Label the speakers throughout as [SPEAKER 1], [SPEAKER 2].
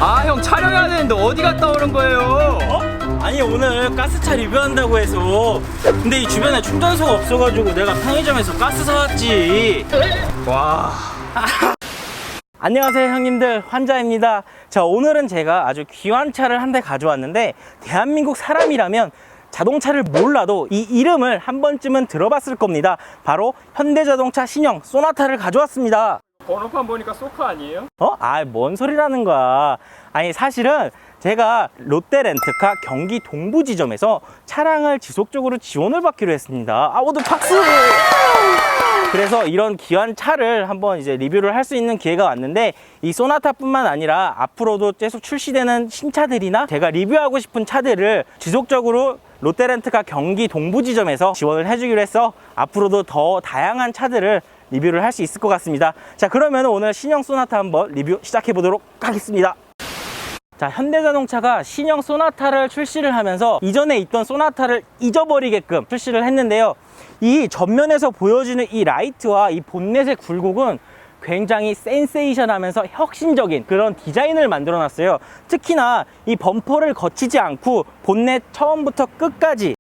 [SPEAKER 1] 아, 형 촬영해야 되는데 어디 갔다 오는 거예요?
[SPEAKER 2] 아니 오늘 가스차 리뷰한다고 해서 근데 이 주변에 충전소가 없어가지고 내가 편의점에서 가스 사왔지.
[SPEAKER 1] 와.
[SPEAKER 2] 안녕하세요 형님들, 환자입니다. 자, 오늘은 제가 아주 귀한 차를 한 대 가져왔는데 대한민국 사람이라면 자동차를 몰라도 이 이름을 한 번쯤은 들어봤을 겁니다. 바로 현대자동차 신형 소나타를 가져왔습니다.
[SPEAKER 1] 번호판 보니까 소카 아니에요?
[SPEAKER 2] 뭔 소리라는 거야. 아니 사실은 제가 롯데렌트카 경기 동부지점에서 차량을 지속적으로 지원을 받기로 했습니다. 모두 박수! 그래서 이런 귀한 차를 한번 이제 리뷰를 할 수 있는 기회가 왔는데, 이 소나타뿐만 아니라 앞으로도 계속 출시되는 신차들이나 제가 리뷰하고 싶은 차들을 지속적으로 롯데렌트카 경기 동부지점에서 지원을 해주기로 해서 앞으로도 더 다양한 차들을 리뷰를 할 수 있을 것 같습니다. 자, 그러면 오늘 신형 소나타 한번 리뷰 시작해 보도록 하겠습니다. 자, 현대자동차가 신형 소나타를 출시를 하면서 이전에 있던 소나타를 잊어버리게끔 출시를 했는데요. 이 전면에서 보여지는 이 라이트와 이 본넷의 굴곡은 굉장히 센세이션하면서 혁신적인 그런 디자인을 만들어 놨어요. 특히나 이 범퍼를 거치지 않고 본넷 처음부터 끝까지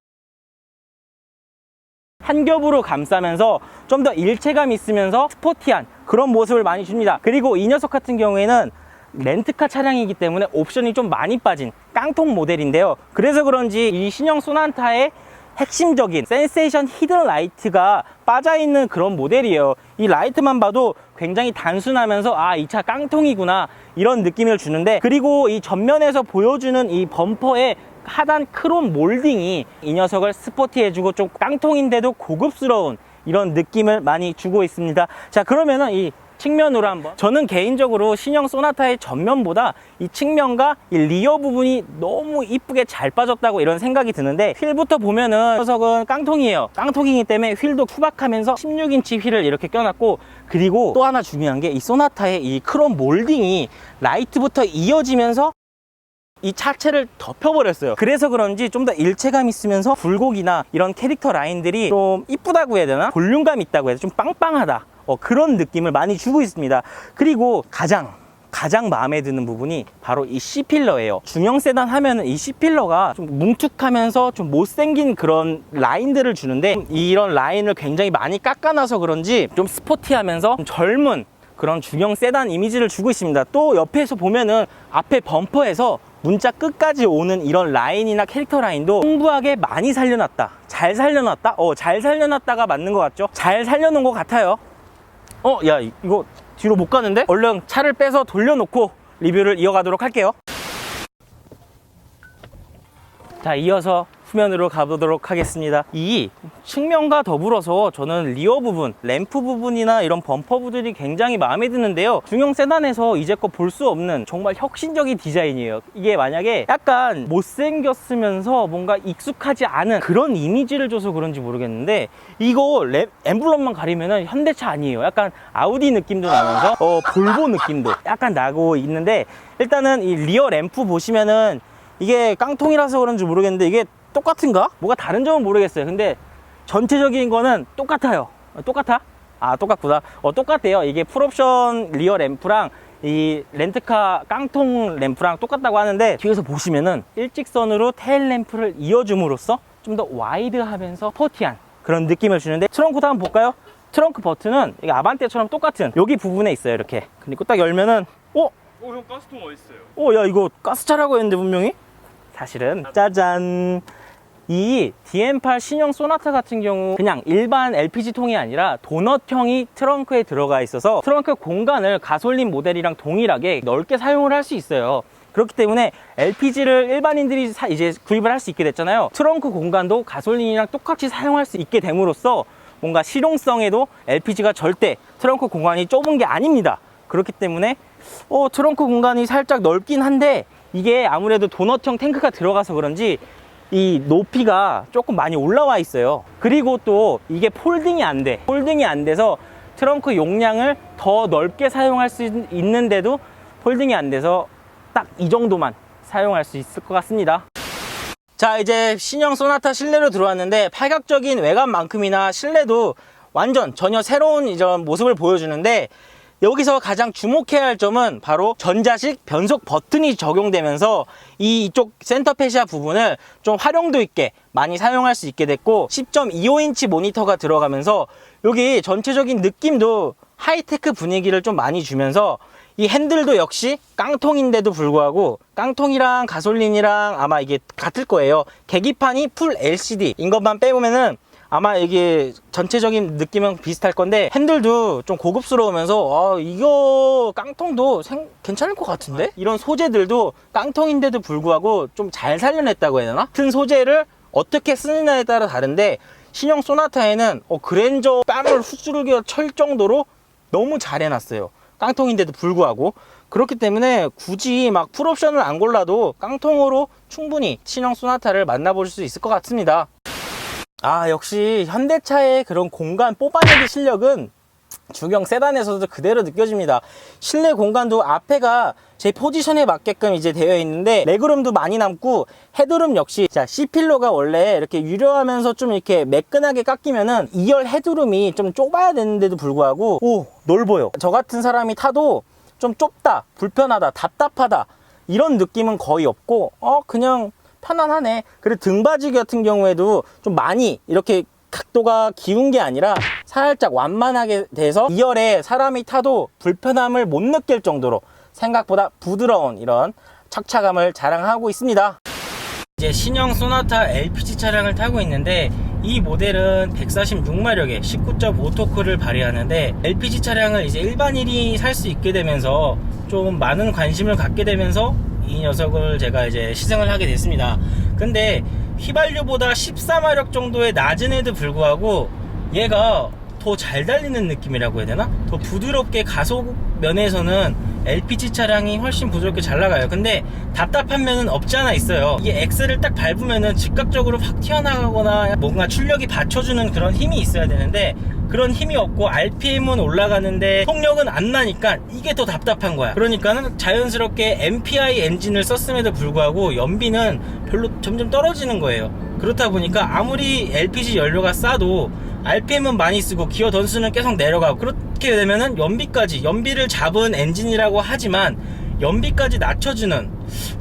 [SPEAKER 2] 한 겹으로 감싸면서 좀 더 일체감 있으면서 스포티한 그런 모습을 많이 줍니다. 그리고 이 녀석 같은 경우에는 렌트카 차량이기 때문에 옵션이 좀 많이 빠진 깡통 모델인데요. 그래서 그런지 이 신형 소나타의 핵심적인 센세이션 히든 라이트가 빠져있는 그런 모델이에요. 이 라이트만 봐도 굉장히 단순하면서 이 차 깡통이구나 이런 느낌을 주는데, 그리고 이 전면에서 보여주는 이 범퍼의 하단 크롬 몰딩이 이 녀석을 스포티해주고 좀 깡통인데도 고급스러운 이런 느낌을 많이 주고 있습니다. 자, 그러면은 이 측면으로 한번, 저는 개인적으로 신형 소나타의 전면보다 이 측면과 이 리어 부분이 너무 이쁘게 잘 빠졌다고 이런 생각이 드는데, 휠부터 보면은 녀석은 깡통이에요. 깡통이기 때문에 휠도 투박하면서 16인치 휠을 이렇게 껴놨고, 그리고 또 하나 중요한 게 이 소나타의 이 크롬 몰딩이 라이트부터 이어지면서 이 차체를 덮여버렸어요. 그래서 그런지 좀 더 일체감 있으면서 굴곡이나 이런 캐릭터 라인들이 좀 이쁘다고 해야 되나? 볼륨감 있다고 해야 되나? 좀 빵빵하다. 그런 느낌을 많이 주고 있습니다. 그리고 가장 마음에 드는 부분이 바로 이 C필러예요. 중형 세단 하면은 이 C필러가 좀 뭉툭하면서 좀 못생긴 그런 라인들을 주는데, 이런 라인을 굉장히 많이 깎아놔서 그런지 좀 스포티하면서 좀 젊은 그런 중형 세단 이미지를 주고 있습니다. 또 옆에서 보면은 앞에 범퍼에서 문자 끝까지 오는 이런 라인이나 캐릭터 라인도 풍부하게 많이 살려놨다. 잘 살려놨다? 잘 살려놨다가 맞는 것 같죠? 잘 살려놓은 것 같아요. 야, 이거 뒤로 못 가는데? 얼른 차를 빼서 돌려놓고 리뷰를 이어가도록 할게요. 자, 이어서 후면으로 가보도록 하겠습니다. 이 측면과 더불어서 저는 리어 부분, 램프 부분이나 이런 범퍼 부분이 굉장히 마음에 드는데요. 중형 세단에서 이제껏 볼 수 없는 정말 혁신적인 디자인이에요. 이게 만약에 약간 못생겼으면서 뭔가 익숙하지 않은 그런 이미지를 줘서 그런지 모르겠는데, 이거 엠블럼만 가리면은 현대차 아니에요. 약간 아우디 느낌도 나면서 볼보 느낌도 약간 나고 있는데, 일단은 이 리어 램프 보시면은 이게 깡통이라서 그런지 모르겠는데 이게 똑같은가? 뭐가 다른 점은 모르겠어요. 근데 전체적인 거는 똑같아요. 똑같아? 똑같구나. 똑같대요. 이게 풀옵션 리어 램프랑 이 렌트카 깡통 램프랑 똑같다고 하는데, 뒤에서 보시면은 일직선으로 테일 램프를 이어줌으로써 좀 더 와이드하면서 스포티한 그런 느낌을 주는데, 트렁크도 한번 볼까요? 트렁크 버튼은 이게 아반떼처럼 똑같은 여기 부분에 있어요. 이렇게. 그리고 딱 열면은
[SPEAKER 1] 형 가스통 어딨어요?
[SPEAKER 2] 야, 이거 가스차라고 했는데 분명히? 사실은 짜잔, 이 DM8 신형 소나타 같은 경우 그냥 일반 LPG통이 아니라 도넛형이 트렁크에 들어가 있어서 트렁크 공간을 가솔린 모델이랑 동일하게 넓게 사용을 할 수 있어요. 그렇기 때문에 LPG를 일반인들이 이제 구입을 할 수 있게 됐잖아요. 트렁크 공간도 가솔린이랑 똑같이 사용할 수 있게 됨으로써 뭔가 실용성에도 LPG가 절대 트렁크 공간이 좁은 게 아닙니다. 그렇기 때문에 트렁크 공간이 살짝 넓긴 한데, 이게 아무래도 도넛형 탱크가 들어가서 그런지 이 높이가 조금 많이 올라와 있어요. 그리고 또 이게 폴딩이 안 돼서 트렁크 용량을 더 넓게 사용할 수 있는데도 폴딩이 안 돼서 딱 이 정도만 사용할 수 있을 것 같습니다. 자, 이제 신형 소나타 실내로 들어왔는데, 파격적인 외관만큼이나 실내도 완전 전혀 새로운 이런 모습을 보여주는데, 여기서 가장 주목해야 할 점은 바로 전자식 변속 버튼이 적용되면서 이쪽 센터 패시아 부분을 좀 활용도 있게 많이 사용할 수 있게 됐고 10.25인치 모니터가 들어가면서 여기 전체적인 느낌도 하이테크 분위기를 좀 많이 주면서 이 핸들도 역시 깡통인데도 불구하고 깡통이랑 가솔린이랑 아마 이게 같을 거예요. 계기판이 풀 LCD인 것만 빼보면은 아마 이게 전체적인 느낌은 비슷할 건데 핸들도 좀 고급스러우면서 이거 깡통도 괜찮을 것 같은데? 이런 소재들도 깡통인데도 불구하고 좀 잘 살려냈다고 해야 되나? 같은 소재를 어떻게 쓰느냐에 따라 다른데 신형 소나타에는 그랜저 뺨을 후스르겨 칠 정도로 너무 잘 해놨어요. 깡통인데도 불구하고. 그렇기 때문에 굳이 막 풀옵션을 안 골라도 깡통으로 충분히 신형 소나타를 만나볼 수 있을 것 같습니다. 역시 현대차의 그런 공간 뽑아내기 실력은 중형 세단에서도 그대로 느껴집니다. 실내 공간도 앞에가 제 포지션에 맞게끔 이제 되어 있는데 레그룸도 많이 남고 헤드룸 역시 C필러가 원래 이렇게 유려하면서 좀 이렇게 매끈하게 깎이면은 2열 헤드룸이 좀 좁아야 되는데도 불구하고 넓어요. 저 같은 사람이 타도 좀 좁다, 불편하다, 답답하다 이런 느낌은 거의 없고 그냥 편안하네. 그리고 등받이 같은 경우에도 좀 많이 이렇게 각도가 기운 게 아니라 살짝 완만하게 돼서 2열에 사람이 타도 불편함을 못 느낄 정도로 생각보다 부드러운 이런 착차감을 자랑하고 있습니다. 이제 신형 소나타 LPG 차량을 타고 있는데 이 모델은 146마력의 19.5토크를 발휘하는데 LPG 차량을 이제 일반인이 살 수 있게 되면서 좀 많은 관심을 갖게 되면서 이 녀석을 제가 이제 시승을 하게 됐습니다. 근데 휘발유보다 14마력 정도의 낮은에도 불구하고 얘가 더 잘 달리는 느낌이라고 해야 되나? 더 부드럽게 가속 면에서는 LPG 차량이 훨씬 부드럽게 잘 나가요. 근데 답답한 면은 없지 않아 있어요. 이게 엑셀을 딱 밟으면은 즉각적으로 확 튀어나가거나 뭔가 출력이 받쳐주는 그런 힘이 있어야 되는데 그런 힘이 없고 RPM은 올라가는데 속력은 안 나니까 이게 더 답답한 거야. 그러니까는 자연스럽게 MPI 엔진을 썼음에도 불구하고 연비는 별로 점점 떨어지는 거예요. 그렇다 보니까 아무리 LPG 연료가 싸도 RPM은 많이 쓰고 기어 던수는 계속 내려가고 그렇게 되면은 연비를 잡은 엔진이라고 하지만 연비까지 낮춰주는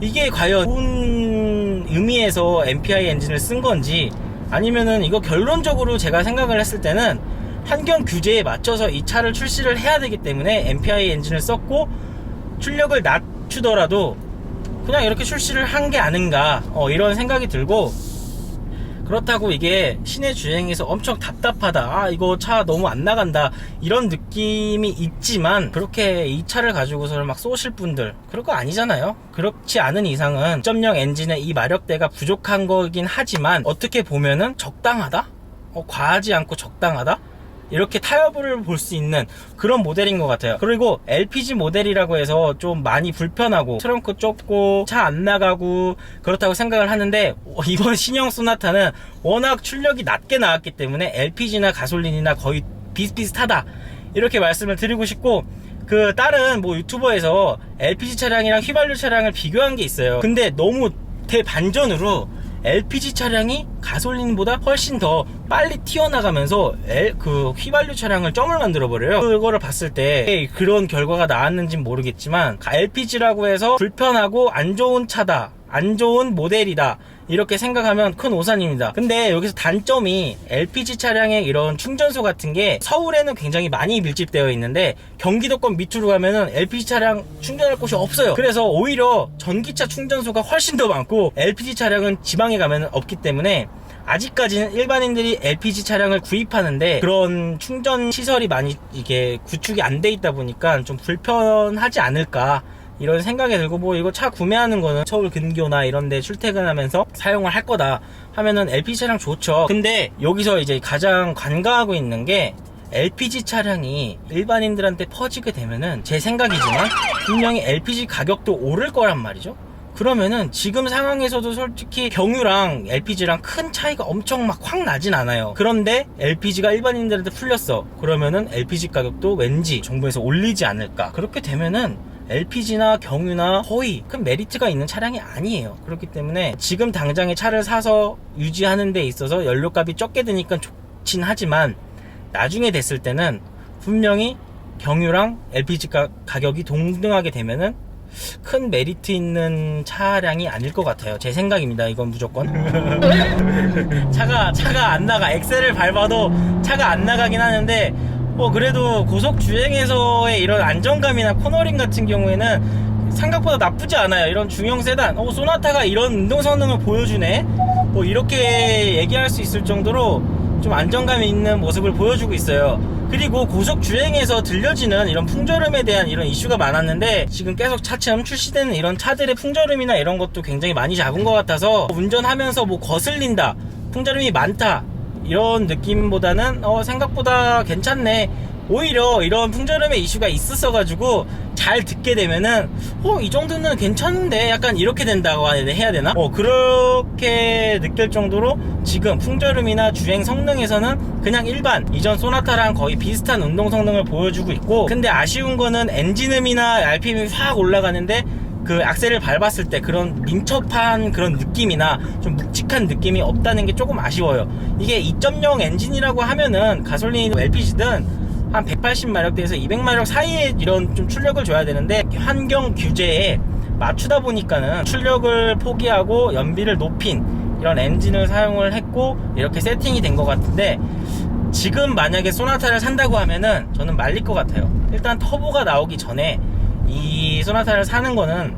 [SPEAKER 2] 이게 과연 좋은 의미에서 MPI 엔진을 쓴 건지 아니면은 이거 결론적으로 제가 생각을 했을 때는 환경 규제에 맞춰서 이 차를 출시를 해야 되기 때문에 MPI 엔진을 썼고 출력을 낮추더라도 그냥 이렇게 출시를 한 게 아닌가 이런 생각이 들고 그렇다고 이게 시내 주행에서 엄청 답답하다 이거 차 너무 안 나간다 이런 느낌이 있지만 그렇게 이 차를 가지고서 막 쏘실 분들 그럴 거 아니잖아요. 그렇지 않은 이상은 2.0 엔진의 이 마력대가 부족한 거긴 하지만 어떻게 보면은 적당하다? 과하지 않고 적당하다? 이렇게 타협을 볼 수 있는 그런 모델인 것 같아요. 그리고 LPG 모델이라고 해서 좀 많이 불편하고 트렁크 좁고 차 안 나가고 그렇다고 생각을 하는데 이번 신형 소나타는 워낙 출력이 낮게 나왔기 때문에 LPG나 가솔린이나 거의 비슷비슷하다 이렇게 말씀을 드리고 싶고 그 다른 뭐 유튜버에서 LPG 차량이랑 휘발유 차량을 비교한 게 있어요. 근데 너무 대반전으로 LPG 차량이 가솔린보다 훨씬 더 빨리 튀어나가면서 그 휘발유 차량을 점을 만들어 버려요. 그거를 봤을 때 그런 결과가 나왔는지는 모르겠지만 LPG라고 해서 불편하고 안 좋은 차다, 안 좋은 모델이다 이렇게 생각하면 큰 오산입니다. 근데 여기서 단점이 LPG 차량의 이런 충전소 같은 게 서울에는 굉장히 많이 밀집되어 있는데 경기도권 밑으로 가면은 LPG 차량 충전할 곳이 없어요. 그래서 오히려 전기차 충전소가 훨씬 더 많고 LPG 차량은 지방에 가면은 없기 때문에 아직까지는 일반인들이 LPG 차량을 구입하는데 그런 충전 시설이 많이 이게 구축이 안 돼 있다 보니까 좀 불편하지 않을까 이런 생각이 들고 뭐 이거 차 구매하는 거는 서울 근교나 이런 데 출퇴근하면서 사용을 할 거다 하면은 LPG 차량 좋죠. 근데 여기서 이제 가장 간과하고 있는 게 LPG 차량이 일반인들한테 퍼지게 되면은 제 생각이지만 분명히 LPG 가격도 오를 거란 말이죠. 그러면은 지금 상황에서도 솔직히 경유랑 LPG랑 큰 차이가 엄청 막 확 나진 않아요. 그런데 LPG가 일반인들한테 풀렸어. 그러면은 LPG 가격도 왠지 정부에서 올리지 않을까. 그렇게 되면은 LPG나 경유나 거의 큰 메리트가 있는 차량이 아니에요. 그렇기 때문에 지금 당장에 차를 사서 유지하는 데 있어서 연료값이 적게 드니까 좋긴 하지만 나중에 됐을 때는 분명히 경유랑 LPG 가격이 동등하게 되면은 큰 메리트 있는 차량이 아닐 것 같아요. 제 생각입니다. 이건 무조건. 차가 안 나가. 엑셀을 밟아도 차가 안 나가긴 하는데, 그래도 고속 주행에서의 이런 안정감이나 코너링 같은 경우에는 생각보다 나쁘지 않아요. 이런 중형 세단, 소나타가 이런 운동 성능을 보여주네. 이렇게 얘기할 수 있을 정도로 좀 안정감 있는 모습을 보여주고 있어요. 그리고 고속 주행에서 들려지는 이런 풍절음에 대한 이런 이슈가 많았는데, 지금 계속 차츰 출시되는 이런 차들의 풍절음이나 이런 것도 굉장히 많이 잡은 것 같아서, 운전하면서 거슬린다, 풍절음이 많다, 이런 느낌보다는 생각보다 괜찮네, 오히려 이런 풍절음의 이슈가 있었어가지고 잘 듣게 되면은 이 정도는 괜찮은데 약간 이렇게 된다고 해야 되나? 그렇게 느낄 정도로 지금 풍절음이나 주행 성능에서는 그냥 일반 이전 소나타랑 거의 비슷한 운동 성능을 보여주고 있고, 근데 아쉬운 거는 엔진음이나 RPM이 확 올라가는데 그 악셀을 밟았을 때 그런 민첩한 그런 느낌이나 좀 묵직한 느낌이 없다는 게 조금 아쉬워요. 이게 2.0 엔진이라고 하면은 가솔린이든 LPG든 한 180마력대에서 200마력 사이에 이런 좀 출력을 줘야 되는데, 환경 규제에 맞추다 보니까는 출력을 포기하고 연비를 높인 이런 엔진을 사용을 했고 이렇게 세팅이 된 것 같은데, 지금 만약에 소나타를 산다고 하면은 저는 말릴 것 같아요. 일단 터보가 나오기 전에 이 소나타를 사는 거는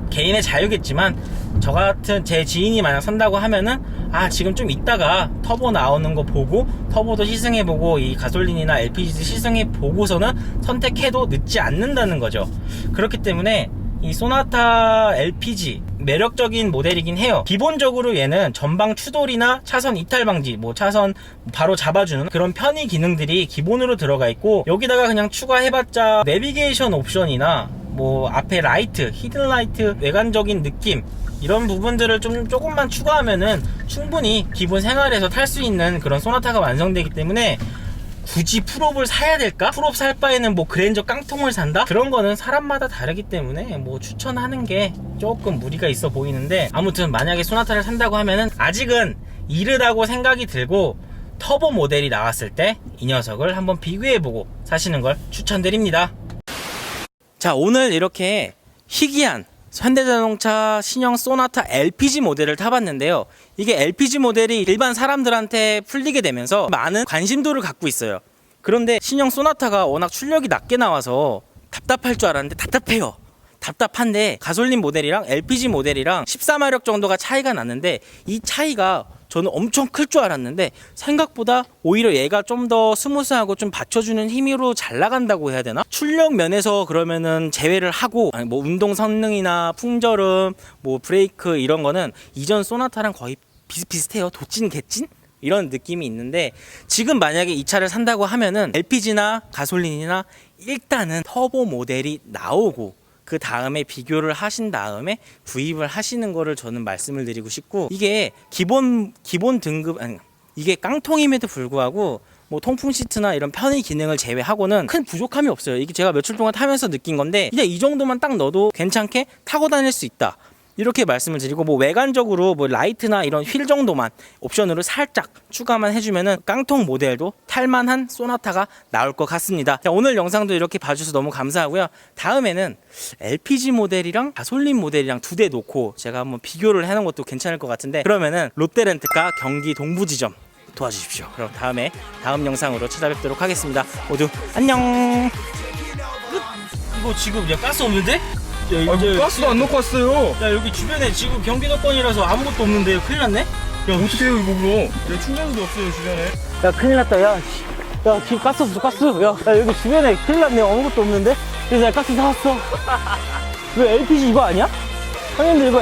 [SPEAKER 2] 개인의 자유겠지만, 저 같은 제 지인이 만약 산다고 하면은 지금 좀 있다가 터보 나오는 거 보고 터보도 시승해보고 이 가솔린이나 LPG도 시승해보고서는 선택해도 늦지 않는다는 거죠. 그렇기 때문에 이 소나타 LPG 매력적인 모델이긴 해요. 기본적으로 얘는 전방 추돌이나 차선 이탈 방지, 차선 바로 잡아주는 그런 편의 기능들이 기본으로 들어가 있고, 여기다가 그냥 추가해봤자 내비게이션 옵션이나 앞에 라이트, 히든 라이트, 외관적인 느낌, 이런 부분들을 조금만 추가하면은 충분히 기본 생활에서 탈 수 있는 그런 소나타가 완성되기 때문에, 굳이 풀옵을 사야 될까? 풀옵 살 바에는 그랜저 깡통을 산다? 그런 거는 사람마다 다르기 때문에 추천하는 게 조금 무리가 있어 보이는데, 아무튼 만약에 소나타를 산다고 하면은 아직은 이르다고 생각이 들고, 터보 모델이 나왔을 때 이 녀석을 한번 비교해보고 사시는 걸 추천드립니다. 자, 오늘 이렇게 희귀한 현대자동차 신형 소나타 LPG 모델을 타봤는데요. 이게 LPG 모델이 일반 사람들한테 풀리게 되면서 많은 관심도를 갖고 있어요. 그런데 신형 소나타가 워낙 출력이 낮게 나와서 답답할 줄 알았는데 답답해요. 답답한데 가솔린 모델이랑 LPG 모델이랑 14마력 정도가 차이가 났는데, 이 차이가 저는 엄청 클 줄 알았는데 생각보다 오히려 얘가 좀 더 스무스하고 좀 받쳐주는 힘으로 잘 나간다고 해야 되나? 출력 면에서 그러면은 제외를 하고, 운동 성능이나 풍절음, 브레이크 이런 거는 이전 소나타랑 거의 비슷비슷해요. 도찐 개찐? 이런 느낌이 있는데, 지금 만약에 이 차를 산다고 하면은 LPG나 가솔린이나 일단은 터보 모델이 나오고 그 다음에 비교를 하신 다음에 구입을 하시는 거를 저는 말씀을 드리고 싶고, 이게 기본 등급, 이게 깡통임에도 불구하고 통풍 시트나 이런 편의 기능을 제외하고는 큰 부족함이 없어요. 이게 제가 며칠 동안 타면서 느낀 건데, 이제 이 정도만 딱 넣어도 괜찮게 타고 다닐 수 있다, 이렇게 말씀을 드리고, 외관적으로 라이트나 이런 휠 정도만 옵션으로 살짝 추가만 해주면은 깡통 모델도 탈만한 소나타가 나올 것 같습니다. 자, 오늘 영상도 이렇게 봐주셔서 너무 감사하고요. 다음에는 LPG 모델이랑 가솔린 모델이랑 두 대 놓고 제가 한번 비교를 해놓은 것도 괜찮을 것 같은데, 그러면은 롯데렌트카 경기 동부지점 도와주십시오. 그럼 다음 영상으로 찾아뵙도록 하겠습니다. 모두 안녕. 이거 지금 가스 없는데?
[SPEAKER 1] 가스도 안 넣고 왔어요.
[SPEAKER 2] 여기 주변에 지금 경기도권이라서 아무것도 없는데 큰일 났네?
[SPEAKER 1] 어떻게 해요 이거 그럼? 충전소도 없어요 주변에.
[SPEAKER 2] 야, 큰일 났다. 야 지금 가스 없어, 가스. 야, 여기 주변에 큰일 났네. 아무것도 없는데? 그래서 내가 가스 사왔어. 이거 LPG 이거 아니야? 형님들 이거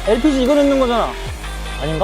[SPEAKER 2] LPG 이거 넣는 거잖아.